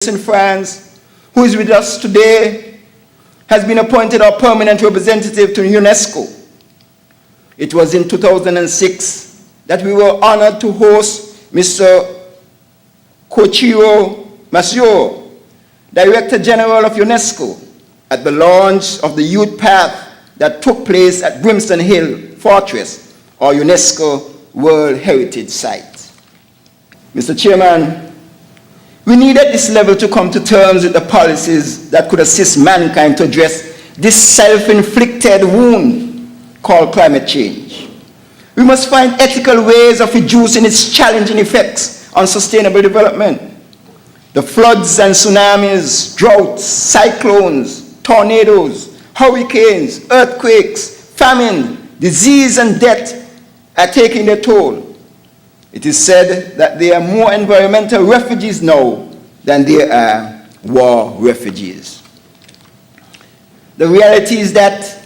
in France, who is with us today, has been appointed our permanent representative to UNESCO. It was in 2006 that we were honored to host Mr. Koichiro Masuo, Director General of UNESCO, at the launch of the Youth Path that took place at Brimstone Hill Fortress, our UNESCO World Heritage Site. Mr. Chairman, we need at this level to come to terms with the policies that could assist mankind to address this self-inflicted wound called climate change. We must find ethical ways of reducing its challenging effects on sustainable development. The floods and tsunamis, droughts, cyclones, tornadoes, hurricanes, earthquakes, famine, disease, and death are taking their toll. It is said that there are more environmental refugees now than there are war refugees. The reality is that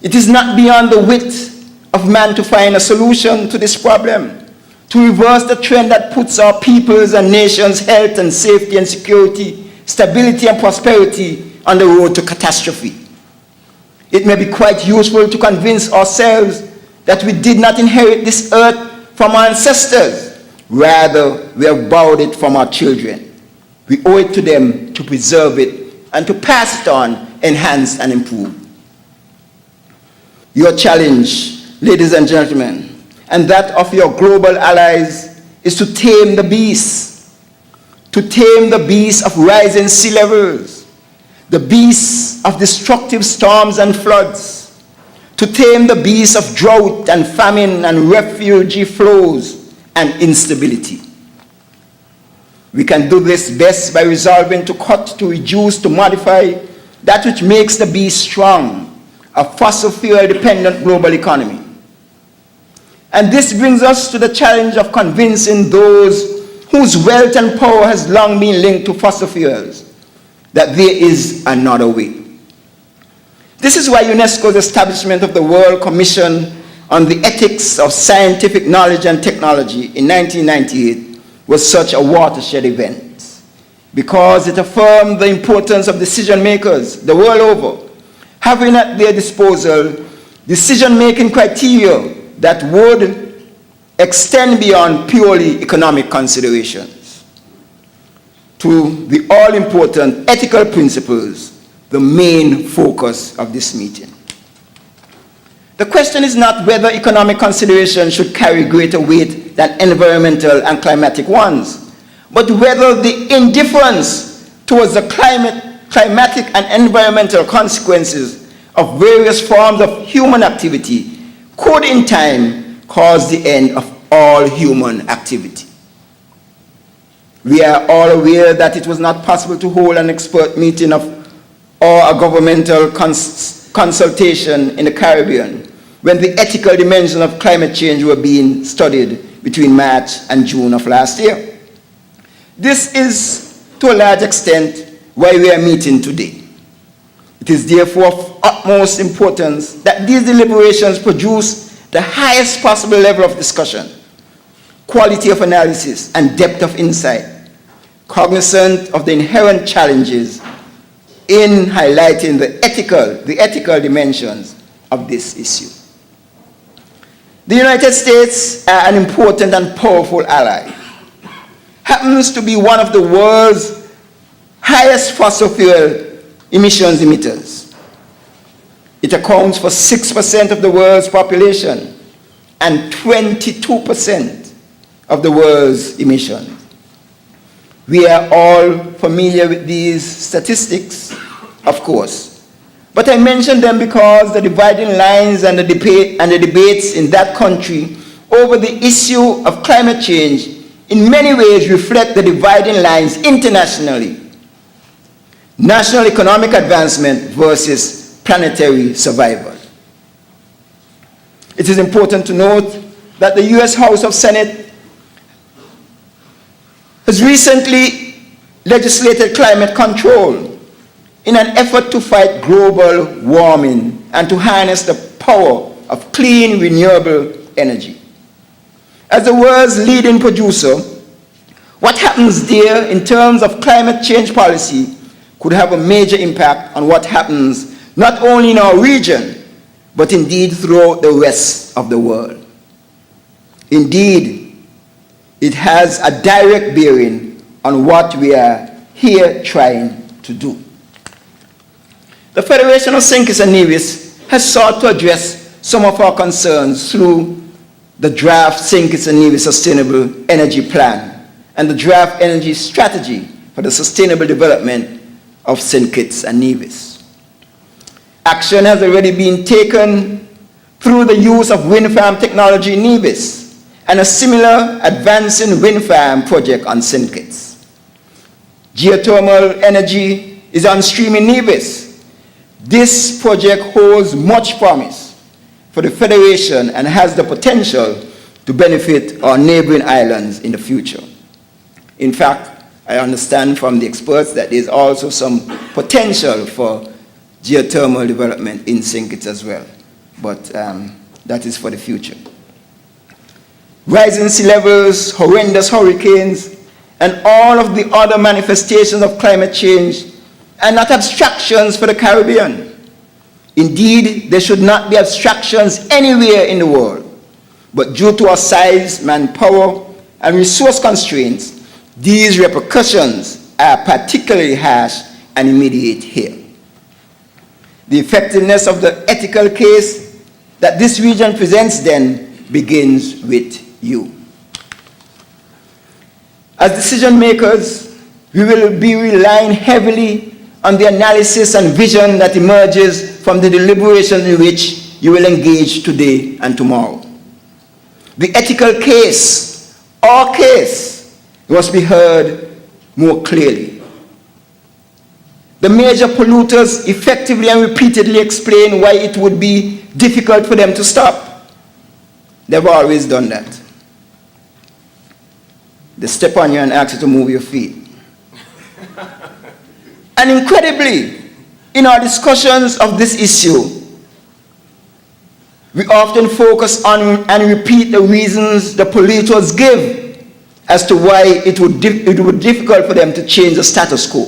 it is not beyond the wit of man to find a solution to this problem, to reverse the trend that puts our people's and nations' health and safety and security, stability and prosperity on the road to catastrophe. It may be quite useful to convince ourselves that we did not inherit this earth from our ancestors. Rather, we have borrowed it from our children. We owe it to them to preserve it and to pass it on, enhance and improve. Your challenge, ladies and gentlemen, and that of your global allies, is to tame the beast. To tame the beast of rising sea levels, the beast of destructive storms and floods, to tame the beast of drought and famine and refugee flows and instability. We can do this best by resolving to cut, to reduce, to modify that which makes the beast strong, a fossil fuel-dependent global economy. And this brings us to the challenge of convincing those whose wealth and power has long been linked to fossil fuels that there is another way. This is why UNESCO's establishment of the World Commission on the Ethics of Scientific Knowledge and Technology in 1998 was such a watershed event, because it affirmed the importance of decision makers the world over having at their disposal decision-making criteria that would extend beyond purely economic considerations to the all-important ethical principles, the main focus of this meeting. The question is not whether economic considerations should carry greater weight than environmental and climatic ones, but whether the indifference towards the climatic and environmental consequences of various forms of human activity could in time cause the end of all human activity. We are all aware that it was not possible to hold an expert meeting or a governmental consultation in the Caribbean when the ethical dimensions of climate change were being studied between March and June of last year. This is, to a large extent, why we are meeting today. It is therefore of utmost importance that these deliberations produce the highest possible level of discussion, quality of analysis, and depth of insight, cognizant of the inherent challenges in highlighting the ethical dimensions of this issue. The United States are an important and powerful ally. Happens to be one of the world's highest fossil fuel emissions emitters. It accounts for 6% of the world's population and 22% of the world's emissions. We are all familiar with these statistics, of course, but I mention them because the dividing lines and the debates in that country over the issue of climate change in many ways reflect the dividing lines internationally. National economic advancement versus planetary survival. It is important to note that the US House of Senate has recently legislated climate control in an effort to fight global warming and to harness the power of clean, renewable energy. As the world's leading producer, What happens there in terms of climate change policy could have a major impact on what happens not only in our region, but indeed throughout the rest of the world. Indeed, it has a direct bearing on what we are here trying to do. The Federation of St. Kitts and Nevis has sought to address some of our concerns through the draft St. Kitts and Nevis Sustainable Energy Plan and the draft energy strategy for the sustainable development of St. Kitts and Nevis. Action has already been taken through the use of wind farm technology in Nevis and a similar advancing wind farm project on St. Kitts. Geothermal energy is on stream in Nevis. This project holds much promise for the Federation and has the potential to benefit our neighboring islands in the future. In fact, I understand from the experts that there's also some potential for geothermal development in St. Kitts as well, but that is for the future. Rising sea levels, horrendous hurricanes, and all of the other manifestations of climate change are not abstractions for the Caribbean. Indeed, they should not be abstractions anywhere in the world, but due to our size, manpower, and resource constraints, these repercussions are particularly harsh and immediate here. The effectiveness of the ethical case that this region presents then begins with you. As decision makers, we will be relying heavily on the analysis and vision that emerges from the deliberations in which you will engage today and tomorrow. The ethical case, our case, must be heard more clearly. The major polluters effectively and repeatedly explain why it would be difficult for them to stop. They've always done that. They step on you and ask you to move your feet. And incredibly, in our discussions of this issue, we often focus on and repeat the reasons the polluters give as to why it would be difficult for them to change the status quo.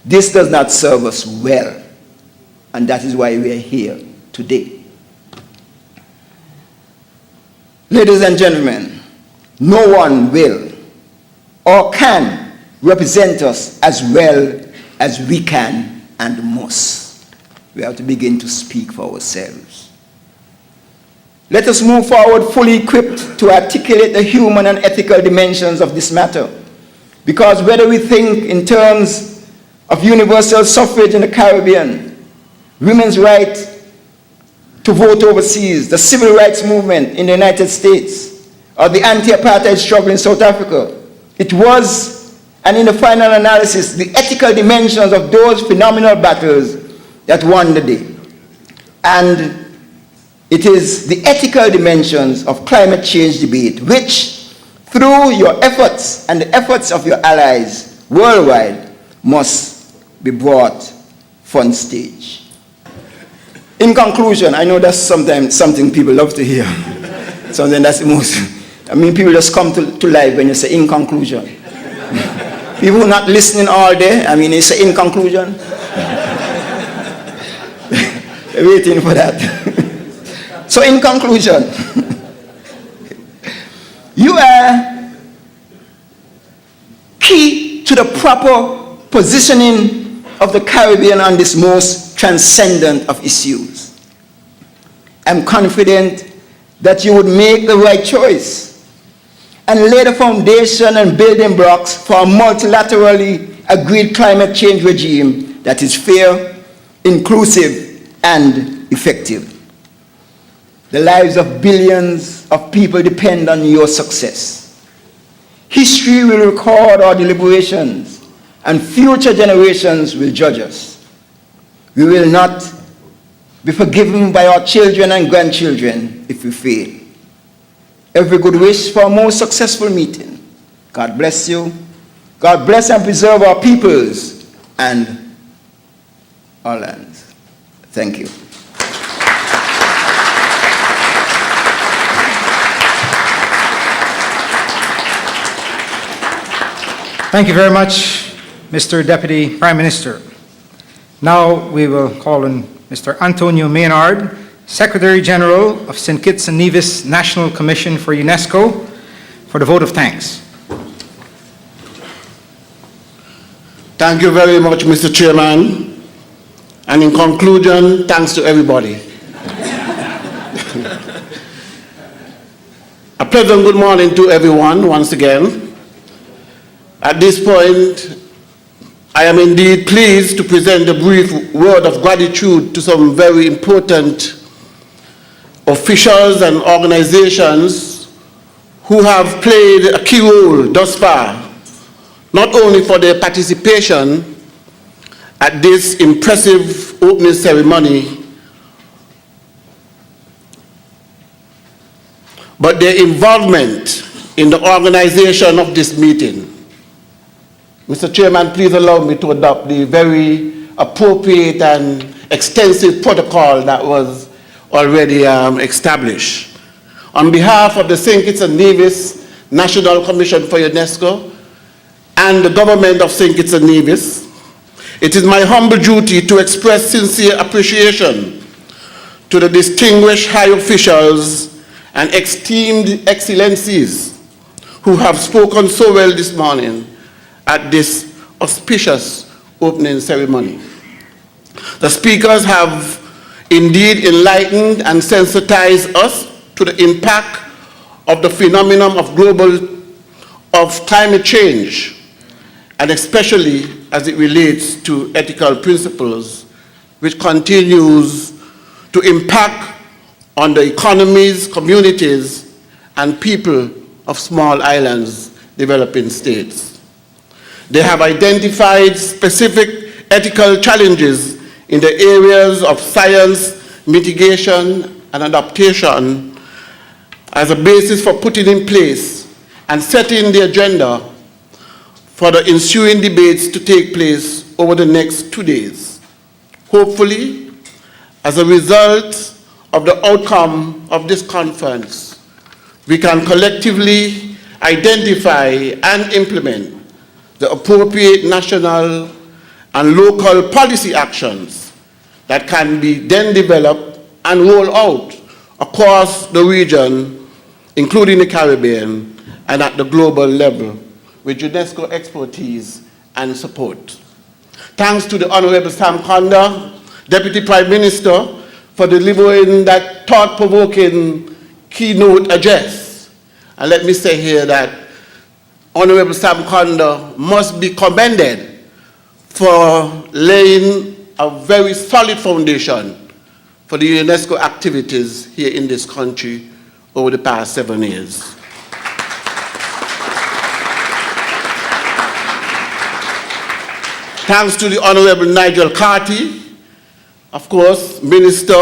This does not serve us well, and that is why we are here today. Ladies and gentlemen, no one will or can represent us as well as we can and must. We have to begin to speak for ourselves. Let us move forward fully equipped to articulate the human and ethical dimensions of this matter. Because whether we think in terms of universal suffrage in the Caribbean, women's right to vote overseas, the civil rights movement in the United States, or the anti-apartheid struggle in South Africa, it was, and in the final analysis, the ethical dimensions of those phenomenal battles that won the day. And it is the ethical dimensions of climate change debate which, through your efforts and the efforts of your allies worldwide, must be brought front stage. In conclusion, I know that's sometimes something people love to hear. Something that's the most, people just come to life when you say in conclusion. People who are not listening all day, they say in conclusion. They're waiting for that. So in conclusion, you are key to the proper positioning of the Caribbean on this most transcendent of issues. I'm confident that you would make the right choice and lay the foundation and building blocks for a multilaterally agreed climate change regime that is fair, inclusive, and effective. The lives of billions of people depend on your success. History will record our deliberations, and future generations will judge us. We will not be forgiven by our children and grandchildren if we fail. Every good wish for a most successful meeting. God bless you. God bless and preserve our peoples and our lands. Thank you. Thank you very much, Mr. Deputy Prime Minister. Now we will call on Mr. Antonio Maynard, Secretary General of St. Kitts and Nevis National Commission for UNESCO, for the vote of thanks. Thank you very much, Mr. Chairman. And in conclusion, thanks to everybody. A pleasant good morning to everyone once again. At this point, I am indeed pleased to present a brief word of gratitude to some very important officials and organizations who have played a key role thus far, not only for their participation at this impressive opening ceremony, but their involvement in the organization of this meeting. Mr. Chairman, please allow me to adopt the very appropriate and extensive protocol that was already established. On behalf of the St. Kitts and Nevis National Commission for UNESCO and the government of St. Kitts and Nevis, it is my humble duty to express sincere appreciation to the distinguished high officials and esteemed excellencies who have spoken so well this morning at this auspicious opening ceremony. The speakers have indeed enlightened and sensitized us to the impact of the phenomenon of climate change, and especially as it relates to ethical principles, which continues to impact on the economies, communities, and people of small islands, developing states. They have identified specific ethical challenges in the areas of science, mitigation, and adaptation as a basis for putting in place and setting the agenda for the ensuing debates to take place over the next 2 days. Hopefully, as a result of the outcome of this conference, we can collectively identify and implement the appropriate national and local policy actions that can be then developed and rolled out across the region, including the Caribbean, and at the global level with UNESCO expertise and support. Thanks to the Honorable Sam Conda, Deputy Prime Minister, for delivering that thought-provoking keynote address. And let me say here that Honorable Sam Conda must be commended for laying a very solid foundation for the UNESCO activities here in this country over the past 7 years. Thanks to the Honorable Nigel Carty, of course, Minister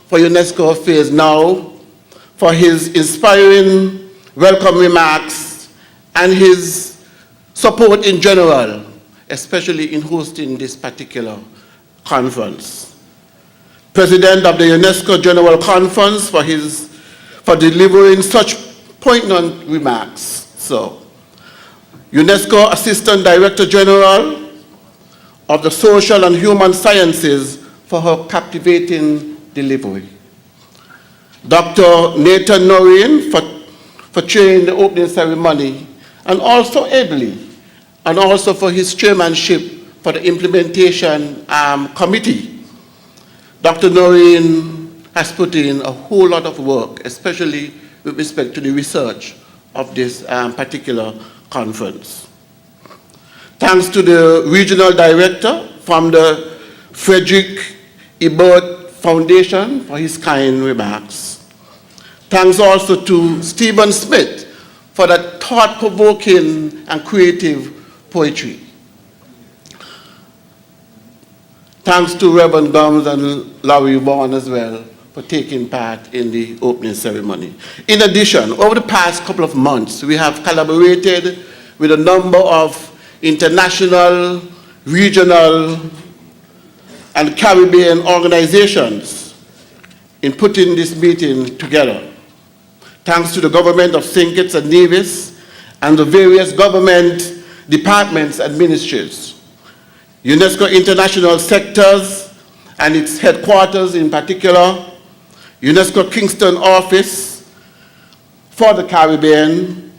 for UNESCO Affairs now, for his inspiring welcome remarks and his support in general, especially in hosting this particular conference. President of the UNESCO General Conference for delivering such poignant remarks. So, UNESCO Assistant Director General of the Social and Human Sciences for her captivating delivery. Dr. Nathan Noreen for chairing the opening ceremony, and also ably, and also for his chairmanship for the implementation committee. Dr. Noreen has put in a whole lot of work, especially with respect to the research of this particular conference. Thanks to the regional director from the Frederick Ebert Foundation for his kind remarks. Thanks also to Stephen Smith for that thought-provoking and creative poetry. Thanks to Reverend Gums and Larry Vaughan as well for taking part in the opening ceremony. In addition, over the past couple of months, we have collaborated with a number of international, regional, and Caribbean organizations in putting this meeting together. Thanks to the government of St. Kitts and Nevis and the various government departments and ministries, UNESCO international sectors and its headquarters in particular, UNESCO Kingston office for the Caribbean,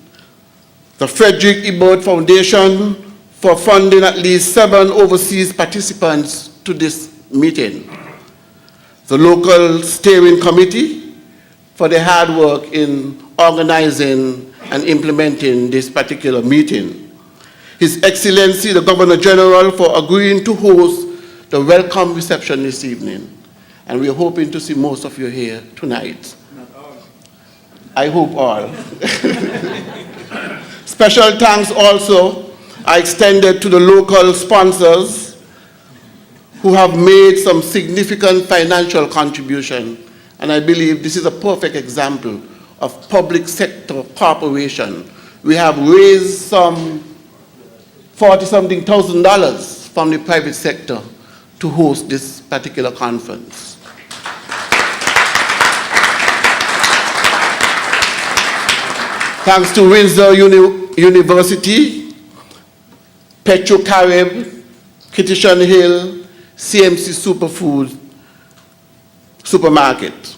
the Frederick Ebert Foundation for funding at least 7 overseas participants to this meeting, the local steering committee for their hard work in organizing and implementing this particular meeting, His Excellency the Governor General for agreeing to host the welcome reception this evening. And we're hoping to see most of you here tonight. Not all. I hope all. Special thanks also are extended to the local sponsors who have made some significant financial contribution. And I believe this is a perfect example of public sector cooperation. We have raised some $40-something thousand from the private sector to host this particular conference. Thanks to Windsor University, Petro-Carib, Kittitian Hill, CMC Superfood Supermarket.